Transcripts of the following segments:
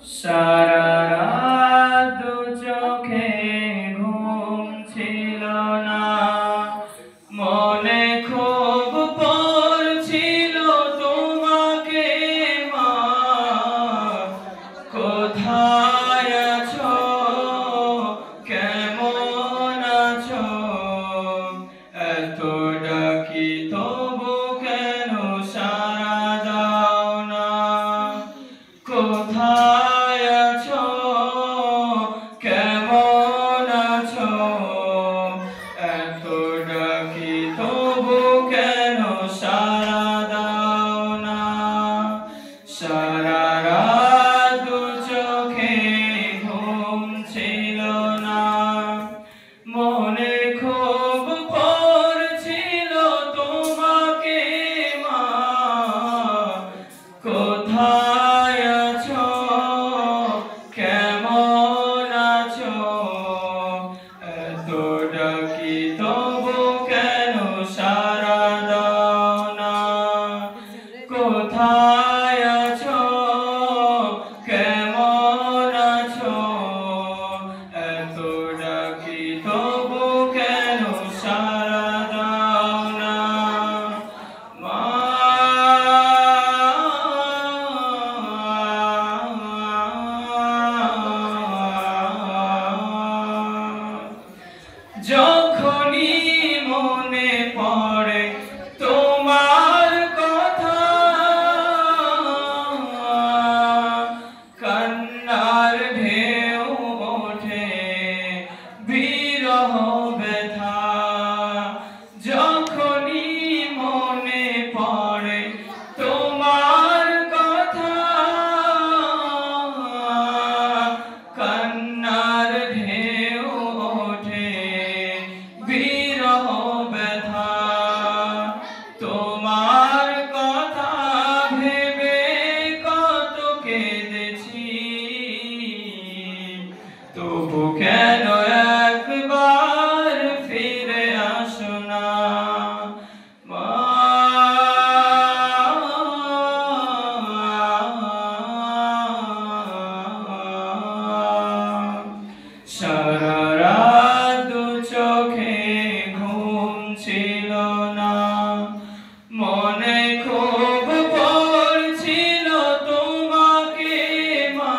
সারা রাত দু চোখে ঘুম ছিল না, মনে খুব পড়ছিল তোমাকে মা, কোথায় আছো, কেমন আছো, এত ডাকি তবু কেন সাড়া দাও না, কোথায় আছো, কেমন আছো, এত ডাকি তবু কেন সাড়া দাও না, সারা রাত দু চোখে ঘুম ছিল না, মনে খুব পড়ছিল তোমাকে মা, কোথায় আছো, কেমন আছো, এত ডাকি তবু কেন সাড়া দাও না, কোথায় আছো, কেমন আছো, এত ডাকি তবু কেন সাড়া দাও না, মা। যখনই মনে পড়ে তোমার কথা, কান্নার ঢেউ ওঠে বিরহ ব্যথা, যখনই মনে পড়ে তোমার কথা, কান্নার ঢেউ ওঠে বিরহ ব্যথা, তোমার কথা ভেবে কত কেঁদেছি, তবু কেন একবার ফিরে আসো না, মা। সারা রাত দু চোখে ঘুম ছিল না, মনে খুব পড়ছিল তোমাকে মা,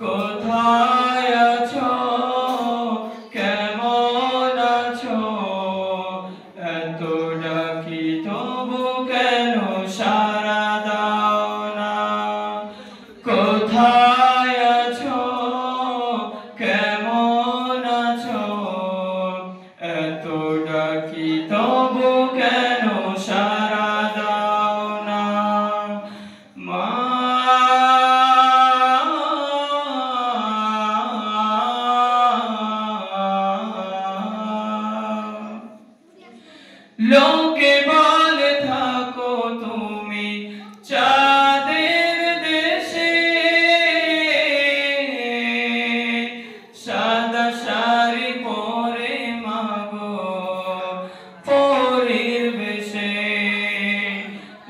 কোথায় আছো, কেমন আছো, এত ডাকি তবু কেন সাড়া দাও না, কোথায় আছো, কেমন আছো, এত ডাকি তবু কেন সাড়া দাও না, মা। লোকে বলে থাকো তুমি চাঁদের দেশে, সাদা শাড়ি পরে মাগো পরীর বেশে,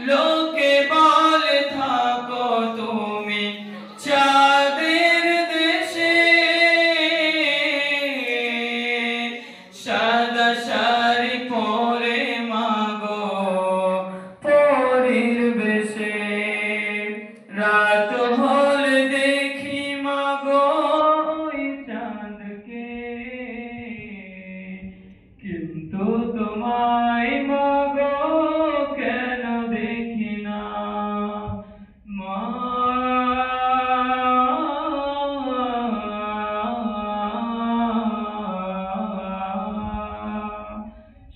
লোকে বলে থাকো তুমি চাঁদের দেশে, সাদা শাড়ি পরে মাগো পরীর বেশে, রাত হলে দেখি মাগো ওই চাঁদকে, কিন্তু তোমায় মাগো কেন দেখি না, মা।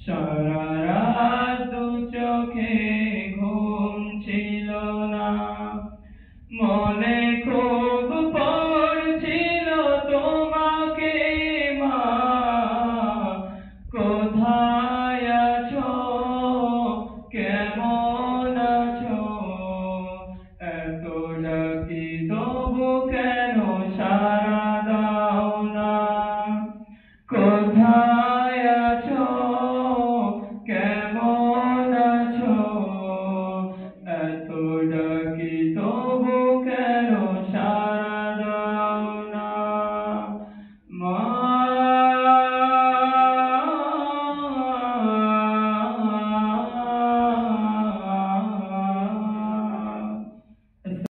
সারা রাত দু চোখে ঘুম ছিল না, মনে